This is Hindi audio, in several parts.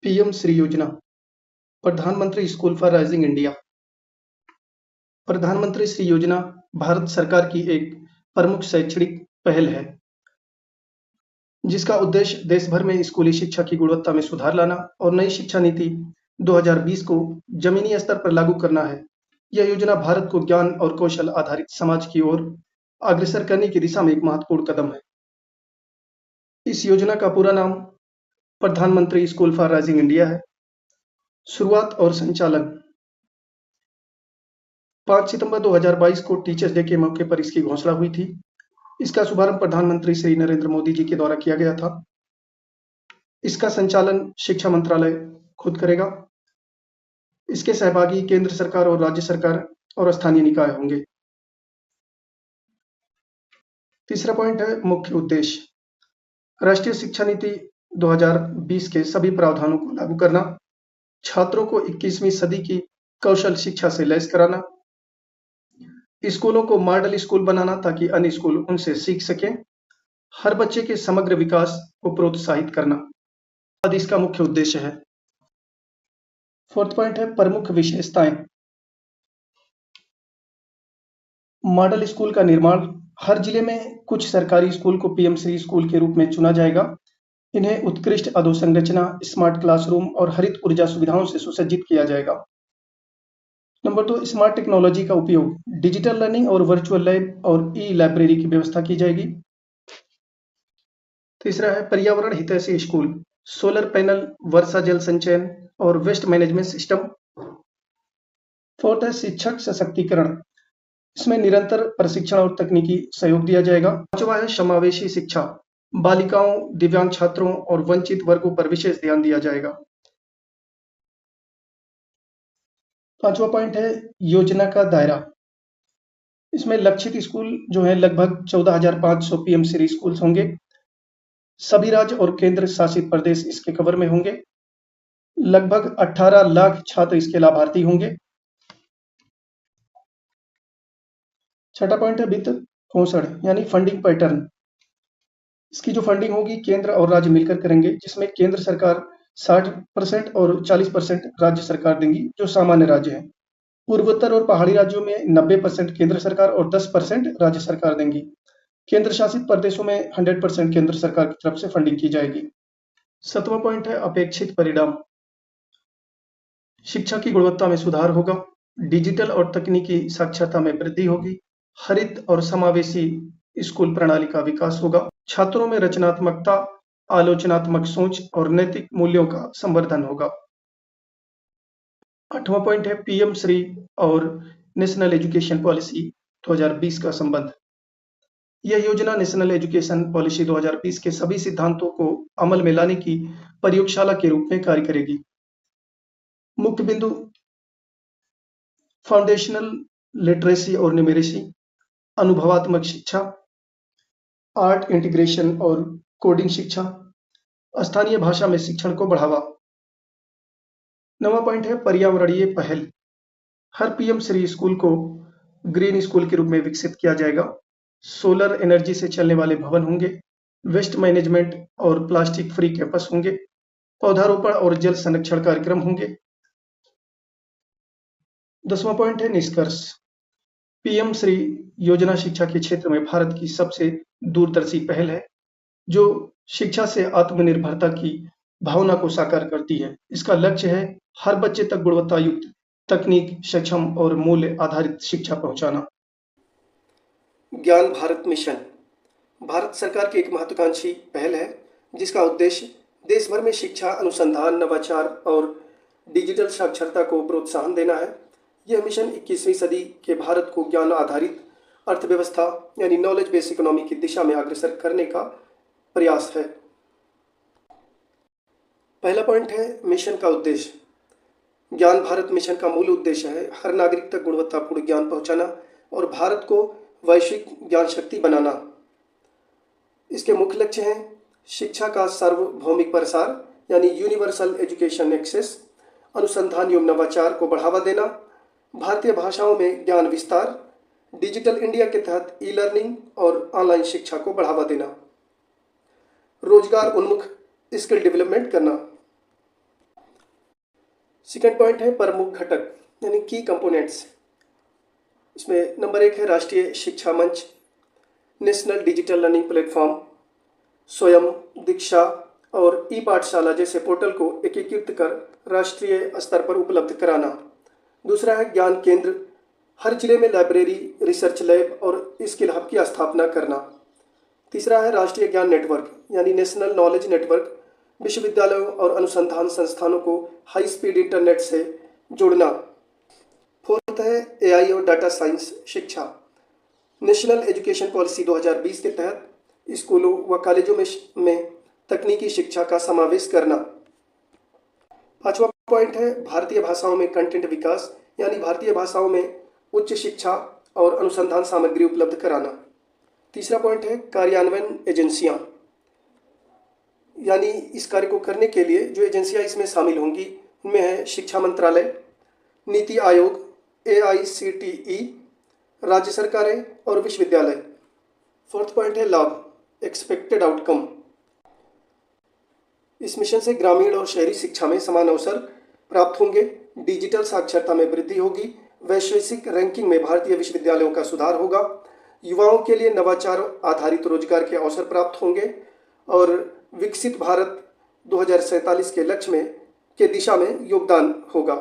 पीएम श्री योजना, प्रधानमंत्री स्कूल फॉर राइजिंग इंडिया। प्रधानमंत्री श्री योजना भारत सरकार की एक प्रमुख शैक्षणिक पहल है, जिसका उद्देश्य देश भर में स्कूली शिक्षा की गुणवत्ता में सुधार लाना और नई शिक्षा नीति 2020 को जमीनी स्तर पर लागू करना है। यह योजना भारत को ज्ञान और कौशल आधारित समाज की ओर अग्रसर करने की दिशा में एक महत्वपूर्ण कदम है। इस योजना का पूरा नाम प्रधानमंत्री स्कूल फॉर राइजिंग इंडिया है। शुरुआत और संचालन 5 सितंबर 2022 को टीचर्स डे के मौके पर इसकी घोषणा हुई थी। इसका शुभारंभ प्रधानमंत्री श्री नरेंद्र मोदी जी के द्वारा किया गया था। इसका संचालन शिक्षा मंत्रालय खुद करेगा। इसके सहभागी केंद्र सरकार और राज्य सरकार और स्थानीय निकाय होंगे। तीसरा पॉइंट है मुख्य उद्देश्य। राष्ट्रीय शिक्षा नीति 2020 के सभी प्रावधानों को लागू करना, छात्रों को 21वीं सदी की कौशल शिक्षा से लैस कराना, स्कूलों को मॉडल स्कूल बनाना ताकि अन्य स्कूल उनसे सीख सकें, हर बच्चे के समग्र विकास को प्रोत्साहित करना आदि इसका मुख्य उद्देश्य है। फोर्थ पॉइंट है प्रमुख विशेषताएं। मॉडल स्कूल का निर्माण, हर जिले में कुछ सरकारी स्कूल को पीएम श्री स्कूल के रूप में चुना जाएगा। इन्हें उत्कृष्ट अधोसंरचना, स्मार्ट क्लासरूम और हरित ऊर्जा सुविधाओं से सुसज्जित किया जाएगा। नंबर 2, स्मार्ट टेक्नोलॉजी का उपयोग, डिजिटल लर्निंग और वर्चुअल लैब और ई लाइब्रेरी की व्यवस्था की जाएगी। तीसरा है पर्यावरण हितैषी स्कूल, सोलर पैनल, वर्षा जल संचयन और वेस्ट मैनेजमेंट सिस्टम। फोर्थ है शिक्षक सशक्तिकरण, इसमें निरंतर प्रशिक्षण और तकनीकी सहयोग दिया जाएगा। पांचवा है समावेशी शिक्षा, बालिकाओं, दिव्यांग छात्रों और वंचित वर्गों पर विशेष ध्यान दिया जाएगा। पांचवा पॉइंट है योजना का दायरा। इसमें लक्षित स्कूल जो है लगभग 14,500 पीएम श्री स्कूल्स होंगे। सभी राज्य और केंद्र शासित प्रदेश इसके कवर में होंगे। लगभग 18 लाख छात्र इसके लाभार्थी होंगे। छठा पॉइंट है वित्त पोषण यानी फंडिंग पैटर्न। इसकी जो फंडिंग होगी केंद्र और राज्य मिलकर करेंगे, जिसमें केंद्र सरकार 60% और 40% राज्य सरकार देंगी, जो सामान्य राज्य हैं। पूर्वोत्तर और पहाड़ी राज्यों में 90% केंद्र सरकार और 10% राज्य सरकार देंगी। केंद्र शासित प्रदेशों में 100% केंद्र सरकार की तरफ से फंडिंग की जाएगी। 7वां पॉइंट है अपेक्षित परिणाम। शिक्षा की गुणवत्ता में सुधार होगा, डिजिटल और तकनीकी साक्षरता में वृद्धि होगी, हरित और समावेशी स्कूल प्रणाली का विकास होगा, छात्रों में रचनात्मकता, आलोचनात्मक सोच और नैतिक मूल्यों का संवर्धन होगा। 8वां पॉइंट है पीएम श्री और नेशनल एजुकेशन पॉलिसी 2020 का संबंध। यह योजना नेशनल एजुकेशन पॉलिसी 2020 के सभी सिद्धांतों को अमल में लाने की प्रयोगशाला के रूप में कार्य करेगी। मुख्य बिंदु फाउंडेशनल लिटरेसी और न्यूमेरेसी, अनुभवात्मक शिक्षा, आर्ट इंटीग्रेशन और कोडिंग शिक्षा, स्थानीय भाषा में शिक्षण को बढ़ावा। 9वां पॉइंट है पर्यावरणीय पहल। हर पीएम श्री स्कूल को ग्रीन स्कूल के रूप में विकसित किया जाएगा। सोलर एनर्जी से चलने वाले भवन होंगे, वेस्ट मैनेजमेंट और प्लास्टिक फ्री कैंपस होंगे, पौधारोपण और जल संरक्षण कार्यक्रम होंगे। 10वां पॉइंट है निष्कर्ष। पीएम श्री योजना शिक्षा के क्षेत्र में भारत की सबसे दूरदर्शी पहल है, जो शिक्षा से आत्मनिर्भरता की भावना को साकार करती है। इसका लक्ष्य है हर बच्चे तक गुणवत्ता युक्त तकनीक, सक्षम और मूल्य आधारित शिक्षा पहुंचाना। ज्ञान भारत मिशन भारत सरकार की एक महत्वाकांक्षी पहल है, जिसका उद्देश्य देश भर में शिक्षा, अनुसंधान, नवाचार और डिजिटल साक्षरता को प्रोत्साहन देना है। यह मिशन 21वीं सदी के भारत को ज्ञान आधारित अर्थव्यवस्था यानी नॉलेज बेस्ड इकोनॉमी की दिशा में अग्रसर करने का प्रयास है। पहला पॉइंट है मिशन का उद्देश्य। ज्ञान भारत मिशन का मूल उद्देश्य है हर नागरिक तक गुणवत्तापूर्ण ज्ञान पहुंचाना और भारत को वैश्विक ज्ञान शक्ति बनाना। इसके मुख्य लक्ष्य हैं शिक्षा का सार्वभौमिक प्रसार यानी यूनिवर्सल एजुकेशन एक्सेस, अनुसंधान एवं नवाचार को बढ़ावा देना, भारतीय भाषाओं में ज्ञान विस्तार, डिजिटल इंडिया के तहत ई लर्निंग और ऑनलाइन शिक्षा को बढ़ावा देना, रोजगार उन्मुख स्किल डेवलपमेंट करना। सेकंड पॉइंट है प्रमुख घटक यानी की कंपोनेंट्स। इसमें नंबर 1 है राष्ट्रीय शिक्षा मंच, नेशनल डिजिटल लर्निंग प्लेटफॉर्म, स्वयं, दीक्षा और ई पाठशाला जैसे पोर्टल को एकीकृत कर राष्ट्रीय स्तर पर उपलब्ध कराना। दूसरा है ज्ञान केंद्र, हर जिले में लाइब्रेरी, रिसर्च लैब और स्किल हब की स्थापना करना। तीसरा है राष्ट्रीय ज्ञान नेटवर्क यानी नेशनल नॉलेज नेटवर्क, विश्वविद्यालयों और अनुसंधान संस्थानों को हाई स्पीड इंटरनेट से जोड़ना। फोर्थ है एआई और डाटा साइंस शिक्षा, नेशनल एजुकेशन पॉलिसी 2020 के तहत स्कूलों व कॉलेजों में तकनीकी शिक्षा का समावेश करना। पांचवा पॉइंट है भारतीय भाषाओं में कंटेंट विकास यानी भारतीय भाषाओं में उच्च शिक्षा और अनुसंधान सामग्री उपलब्ध कराना। तीसरा पॉइंट है कार्यान्वयन एजेंसियां, यानी इस कार्य को करने के लिए जो एजेंसियां इसमें शामिल होंगी उनमें है शिक्षा मंत्रालय, नीति आयोग, AICTE, राज्य सरकारें और विश्वविद्यालय। फोर्थ पॉइंट है लाभ, एक्सपेक्टेड आउटकम। इस मिशन से ग्रामीण और शहरी शिक्षा में समान अवसर प्राप्त होंगे, डिजिटल साक्षरता में वृद्धि होगी, वैश्विक रैंकिंग में भारतीय विश्वविद्यालयों का सुधार होगा, युवाओं के लिए नवाचार आधारित रोजगार के अवसर प्राप्त होंगे और विकसित भारत 2047 के लक्ष्य में के दिशा में योगदान होगा।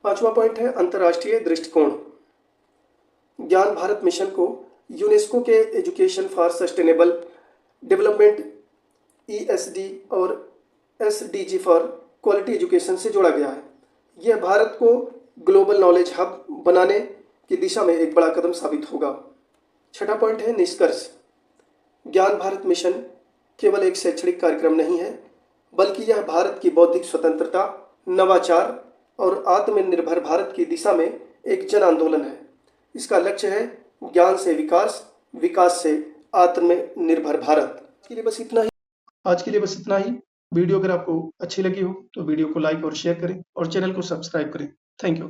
पांचवा पॉइंट है अंतर्राष्ट्रीय दृष्टिकोण। ज्ञान भारत मिशन को यूनेस्को के education for sustainable development ESD और SDG फॉर क्वालिटी एजुकेशन से जोड़ा गया है। यह भारत को ग्लोबल नॉलेज हब बनाने की दिशा में एक बड़ा कदम साबित होगा। छठा पॉइंट है निष्कर्ष। ज्ञान भारत मिशन केवल एक शैक्षणिक कार्यक्रम नहीं है, बल्कि यह भारत की बौद्धिक स्वतंत्रता, नवाचार और आत्मनिर्भर भारत की दिशा में एक जन आंदोलन है। इसका लक्ष्य है ज्ञान से विकास, विकास से आत्मनिर्भर भारत। आज के लिए बस इतना ही। वीडियो अगर आपको अच्छी लगी हो तो वीडियो को लाइक और शेयर करें और चैनल को सब्सक्राइब करें। Thank you.